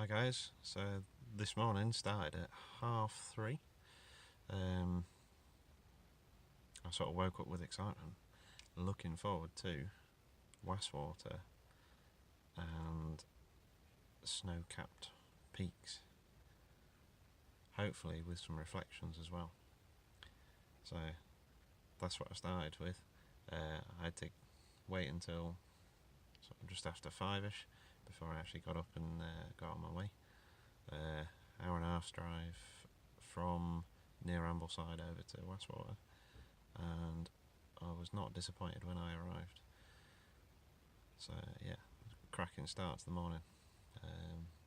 guys, so this morning started at 3:30. I sort of woke up with excitement, looking forward to Wastwater and snow-capped peaks, hopefully with some reflections as well. So that's what I started with. I had to wait until sort of just after 5ish before I actually got up and got on my way. Hour and a half's drive from near Ambleside over to Wastwater, and I was not disappointed when I arrived. So yeah, cracking start to the morning.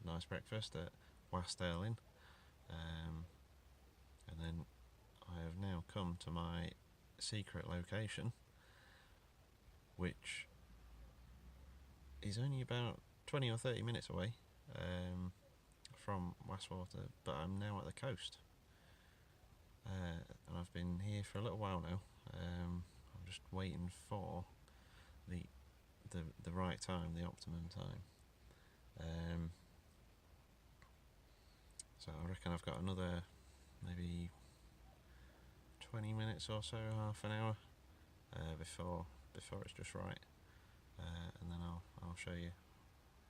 Nice breakfast at Wastdale Inn, and then I have now come to my secret location, which is only about 20 or 30 minutes away from Wastwater, but I'm now at the coast, and I've been here for a little while now. I'm just waiting for the right time, the optimum time. So I reckon I've got another maybe 20 minutes or so, half an hour before it's just right, and then I'll show you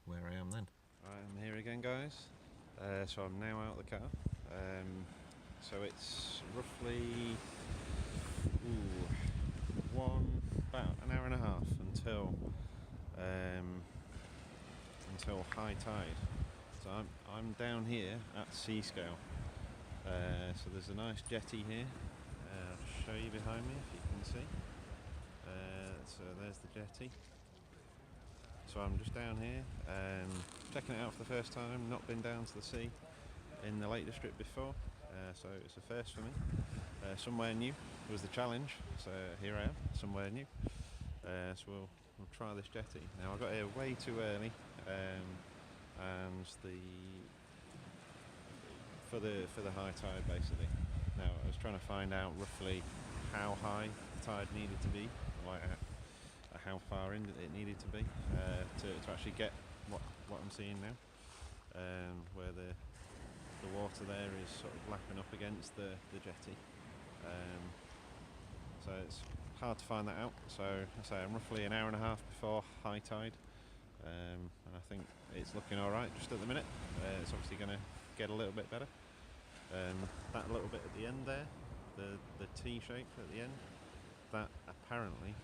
where I am then. Right, I'm here again, guys. So I'm now out of the car. So it's roughly about an hour and a half until high tide. So I'm down here at Seascale. So there's a nice jetty here. I'll show you behind me if you can see. So there's the jetty. So I'm just down here, checking it out for the first time. Not been down to the sea in the Lake District before, so it's a first for me. Somewhere new was the challenge, so here I am, somewhere new. So we'll try this jetty. Now I got here way too early, and for the high tide basically. Now I was trying to find out roughly how high the tide needed to be, like how far in it needed to be to actually get what I'm seeing now, where the water there is sort of lapping up against the jetty. So it's hard to find that out. So I say I'm roughly an hour and a half before high tide, and I think it's looking alright just at the minute. It's obviously going to get a little bit better. That little bit at the end there, the T shape at the end, that apparently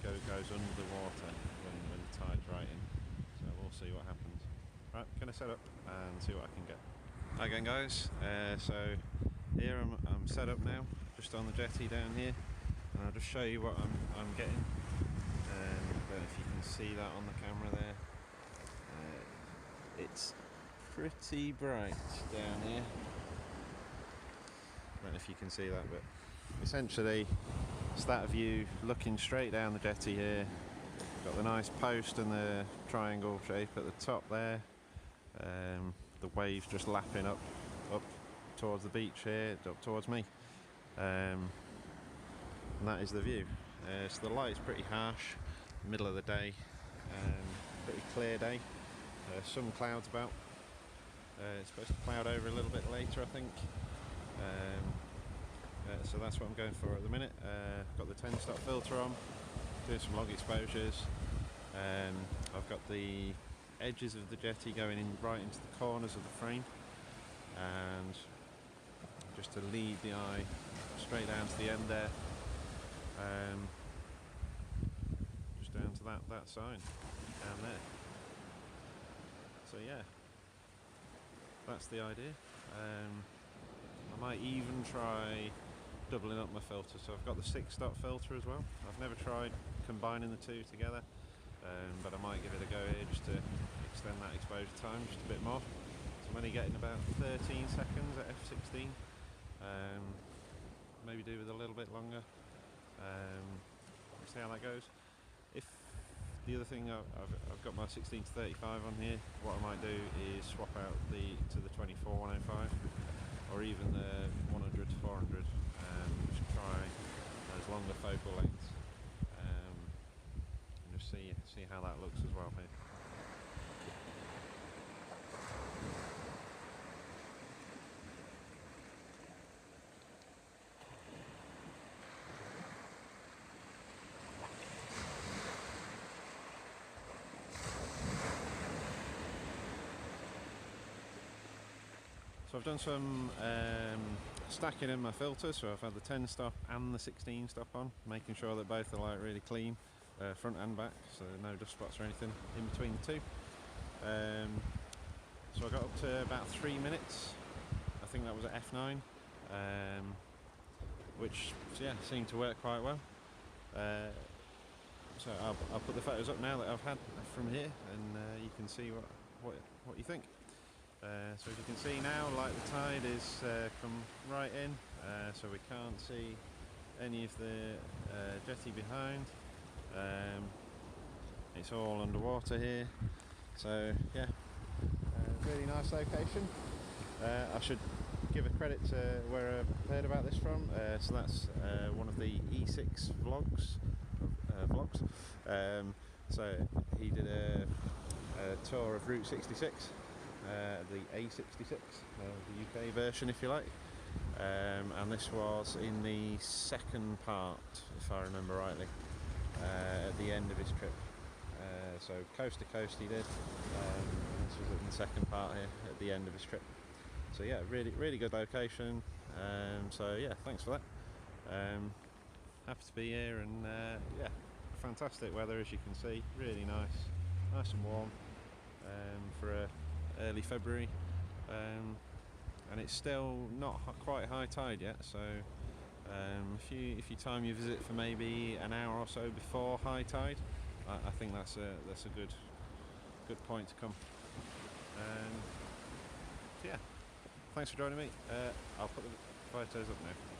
goes under the water when the tide's right in. So we'll see what happens. Right, gonna set up and see what I can get. Hi again, guys. So here I'm set up now, just on the jetty down here, and I'll just show you what I'm getting. I don't know if you can see that on the camera there. It's pretty bright down here. I don't know if you can see that, but essentially it's that view looking straight down the jetty here. Got the nice post and the triangle shape at the top there. The waves just lapping up towards the beach here, up towards me. And that is the view. So the light's pretty harsh, middle of the day, pretty clear day. Some clouds about. It's supposed to cloud over a little bit later, I think. So that's what I'm going for at the minute. Got the 10-stop filter on, doing some log exposures. I've got the edges of the jetty going in right into the corners of the frame, and just to lead the eye straight down to the end there, just down to that sign down there. So yeah, that's the idea. I might even try doubling up my filter, so I've got the 6-stop filter as well. I've never tried combining the two together, but I might give it a go here just to extend that exposure time just a bit more. So I'm only getting about 13 seconds at f16. Maybe do with a little bit longer. We'll see how that goes. If the other thing, I've got my 16 to 35 on here. What I might do is swap out to the 24-105, or even the 100 to 400, and just try those longer focal lengths, and just see how that looks as well here. So I've done some stacking in my filters, so I've had the 10 stop and the 16 stop on, making sure that both are like really clean, front and back, so no dust spots or anything in between the two. So I got up to about 3 minutes, I think that was at F9, which yeah, seemed to work quite well. So I'll put the photos up now that I've had from here, and you can see what you think. So as you can see now, like the tide is come right in, so we can't see any of the jetty behind. It's all underwater here, so yeah, really nice location. I should give a credit to where I heard about this from, so that's one of the E6 vlogs. So he did a tour of Route 66, the A66, the UK version if you like, and this was in the second part, if I remember rightly, at the end of his trip. So coast to coast he did, and this was in the second part here at the end of his trip. So yeah, really good location, so yeah, thanks for that. Happy to be here, and yeah, fantastic weather as you can see, really nice and warm for early February, and it's still not quite high tide yet, so if you time your visit for maybe an hour or so before high tide, I think that's a good point to come. So yeah, thanks for joining me. I'll put the photos up now.